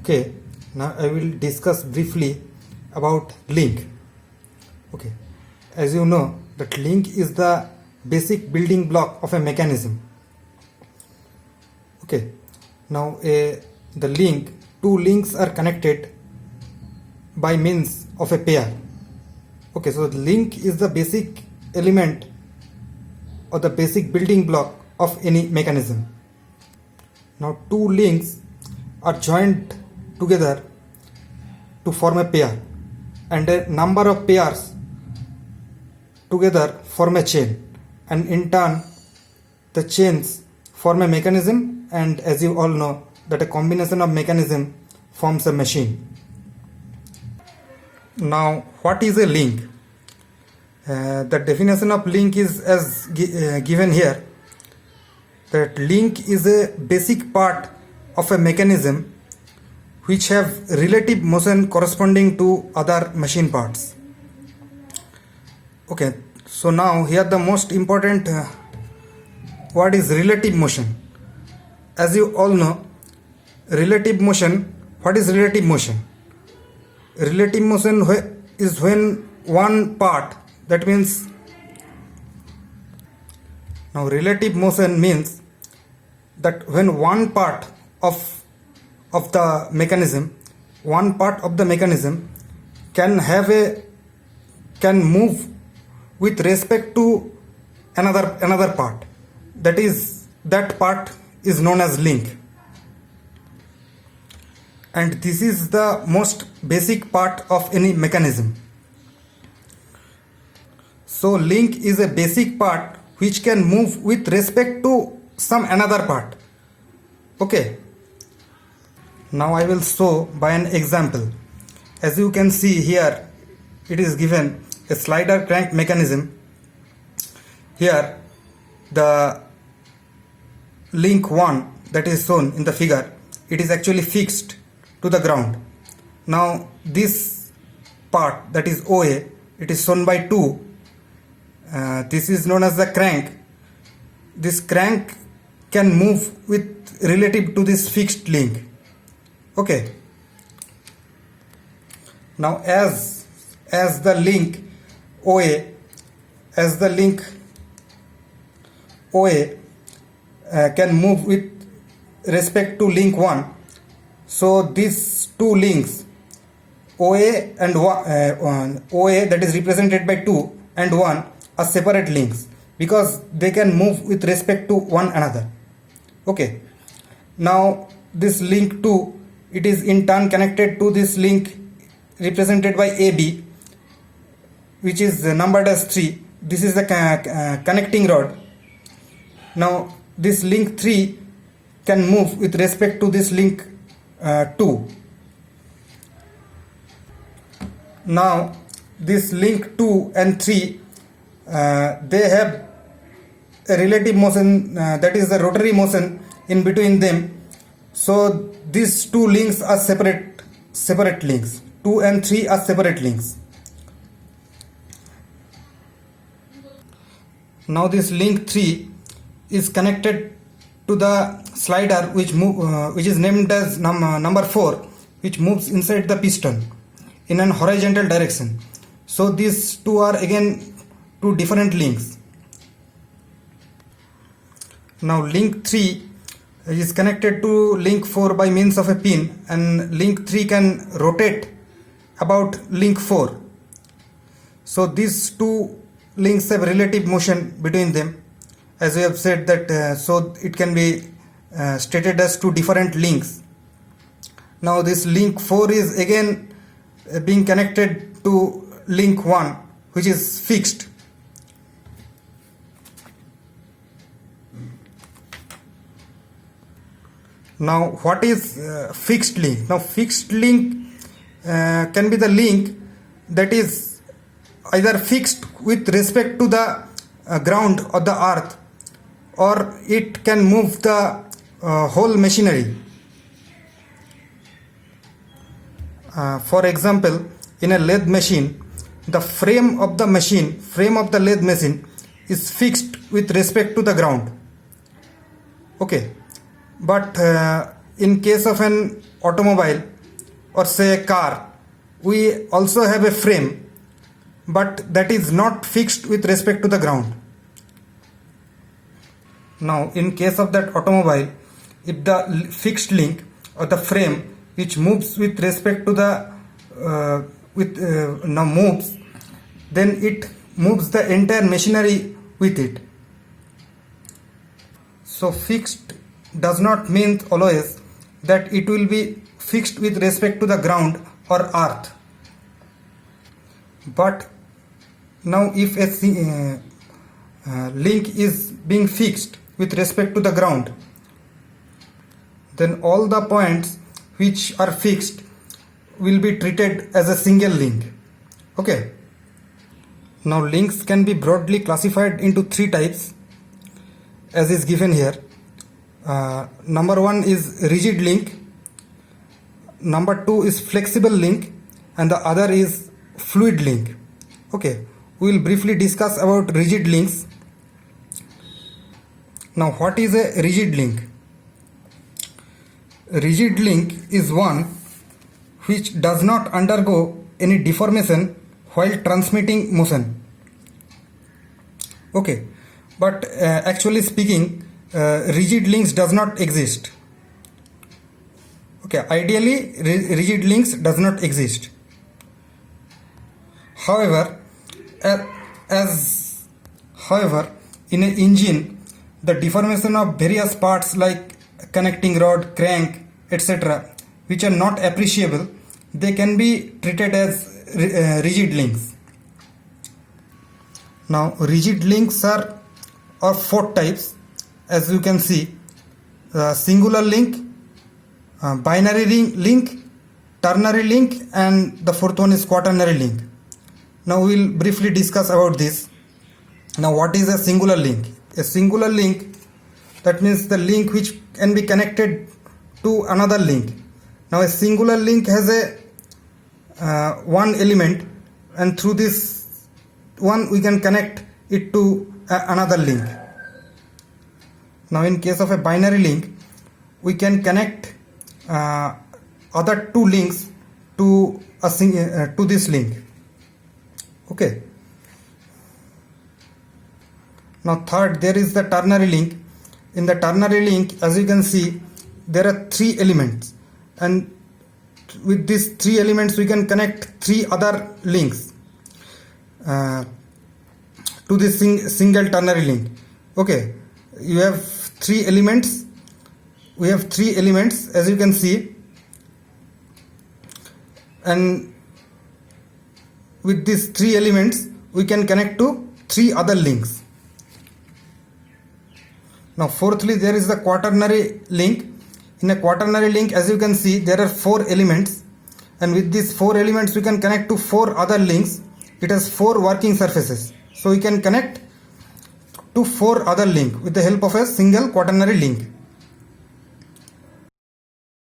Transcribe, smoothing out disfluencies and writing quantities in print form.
Okay, now I will discuss briefly about link. Okay, as you know that link is the basic building block of a mechanism. Okay, now the link, two links are connected by means of a pair. Okay, so the link is the basic element or the basic building block of any mechanism. Now two links are joined together to form a pair, and a number of pairs together form a chain, and in turn the chains form a mechanism, and as you all know that a combination of mechanism forms a machine. Now what is a link? The definition of link is as given here, that link is a basic part of a mechanism which have relative motion corresponding to other machine parts. Okay, so now here the most important word is relative motion. As you all know, relative motion, what is relative motion? Relative motion is when one part, that means, now relative motion means that when one part of the mechanism, one part of the mechanism can move with respect to another part, that part is known as link, and this is the most basic part of any mechanism. So link is a basic part which can move with respect to some another part. Okay, now I will show by an example. As you can see here, it is given a slider crank mechanism. Here the link 1 that is shown in the figure, it is actually fixed to the ground. Now this part, that is OA, it is shown by 2. This is known as the crank. This crank can move with relative to this fixed link. Okay, now as the link OA can move with respect to link 1, so these two links OA and OA, that is represented by 2, and 1 are separate links because they can move with respect to one another. Okay, now this link 2, it is in turn connected to this link represented by AB, which is numbered as 3. This is the connecting rod. Now this link 3 can move with respect to this link 2. Now this link 2 and 3, they have a relative motion, that is the rotary motion in between them. So these two links are separate links. 2 and 3 are separate links. Now this link 3 is connected to the slider which is named as number 4, which moves inside the piston in an horizontal direction. So these two are again two different links. Now link 3 is connected to link 4 by means of a pin, and link 3 can rotate about link 4. So these two links have relative motion between them, as we have said that, so it can be stated as two different links. Now this link 4 is again being connected to link 1, which is fixed. Now what is fixed link? Now fixed link can be the link that is either fixed with respect to the ground or the earth, or it can move the whole machinery. For example, in a lathe machine, the frame of the lathe machine is fixed with respect to the ground. Okay, but in case of an automobile, or say a car, we also have a frame, but that is not fixed with respect to the ground. Now, in case of that automobile, if the fixed link or the frame which moves with respect to the now moves, then it moves the entire machinery with it. So fixed does not mean always that it will be fixed with respect to the ground or earth. But now if a link is being fixed with respect to the ground, then all the points which are fixed will be treated as a single link. Okay. Now links can be broadly classified into three types as is given here. Number one is rigid link, number two is flexible link, and the other is fluid link. Okay, we will briefly discuss about rigid links. Now, what is a rigid link? A rigid link is one which does not undergo any deformation while transmitting motion. Okay, but actually speaking, rigid links does not exist. Okay, ideally rigid links does not exist. However, in an engine, the deformation of various parts like connecting rod, crank, etc., which are not appreciable, they can be treated as rigid links. Now, rigid links are of four types, as you can see: singular link, binary link, ternary link, and the fourth one is quaternary link. Now we will briefly discuss about this. Now, what is a singular link? A singular link, that means the link which can be connected to another link. Now a singular link has a one element, and through this one we can connect it to another link. Now in case of a binary link, we can connect other two links to to this link. Okay. Now third, there is the ternary link. In the ternary link, as you can see, there are three elements, and with these three elements we can connect three other links to this single ternary link. Okay, you have three elements. We have three elements, as you can see, and with these three elements we can connect to three other links. Now fourthly, there is the quaternary link. In a quaternary link, as you can see, there are four elements, and with these four elements we can connect to four other links. It has four working surfaces, so we can connect to four other links with the help of a single quaternary link.